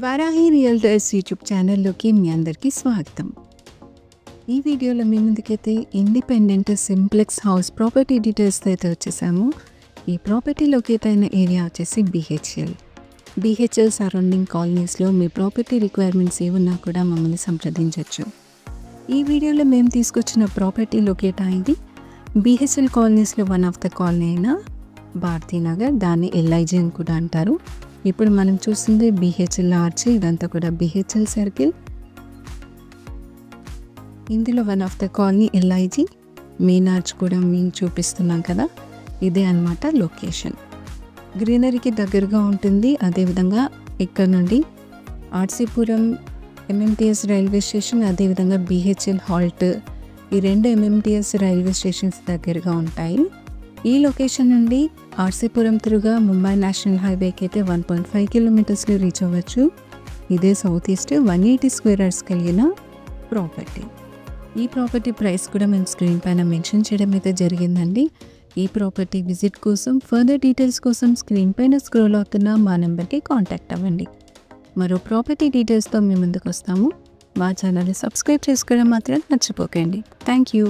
Varahi realtors YouTube ఛానల్లోకి మీ అందరికీ స్వాగతం. ఈ వీడియోలో మీ ముందుకైతే ఇండిపెండెంట్ సింప్లెక్స్ హౌస్ ప్రాపర్టీ డీటెయిల్స్తో అయితే వచ్చేసాము. ఈ ప్రాపర్టీ లొకేట్ అయిన ఏరియా వచ్చేసి బీహెచ్ఎల్ సరౌండింగ్ కాలనీస్లో మీ ప్రాపర్టీ రిక్వైర్మెంట్స్ ఏమున్నా కూడా మమ్మల్ని సంప్రదించవచ్చు. ఈ వీడియోలో మేము తీసుకొచ్చిన ప్రాపర్టీ లొకేట్ అయింది బీహెచ్ఎల్ కాలనీస్లో వన్ ఆఫ్ ద కాలనీ అయిన భారతీనగర్, దాన్ని ఎల్ఐజీ అని కూడా అంటారు. ఇప్పుడు మనం చూస్తుంది బీహెచ్ఎల్ ఆర్చ్, ఇదంతా కూడా బీహెచ్ఎల్ సర్కిల్. ఇందులో one of the colony LIG, main arch కూడా మేము చూపిస్తున్నాం కదా, ఇదే అన్నమాట లొకేషన్. గ్రీనరీకి దగ్గరగా ఉంటుంది. అదేవిధంగా ఇక్కడ నుండి ఆర్సీపురం ఎంఎంటీఎస్ రైల్వే స్టేషన్, అదేవిధంగా బీహెచ్ఎల్ హాల్ట్, ఈ రెండు ఎంఎంటీఎస్ రైల్వే స్టేషన్స్ దగ్గరగా ఉంటాయి. ఈ లొకేషన్ నుండి ఆర్సీపురం తిరుగా ముంబై నేషనల్ హైవేకి అయితే 1.5 కిలోమీటర్స్లో రీచ్ అవ్వచ్చు. ఇదే సౌత్ ఈస్ట్ 180 స్క్వేర్ యార్డ్స్ కలిగిన ప్రాపర్టీ. ఈ ప్రాపర్టీ ప్రైస్ కూడా మేము స్క్రీన్ పైన మెన్షన్ చేయడం అయితే జరిగిందండి. ఈ ప్రాపర్టీ విజిట్ కోసం, ఫర్దర్ డీటెయిల్స్ కోసం స్క్రీన్ పైన స్క్రోల్ అవుతున్న మా నెంబర్కి కాంటాక్ట్ అవ్వండి. మరో ప్రాపర్టీ డీటెయిల్స్తో మీ ముందుకు వస్తాము. మా ఛానల్ని సబ్స్క్రైబ్ చేసుకోవడం మాత్రం మర్చిపోకండి. Thank you.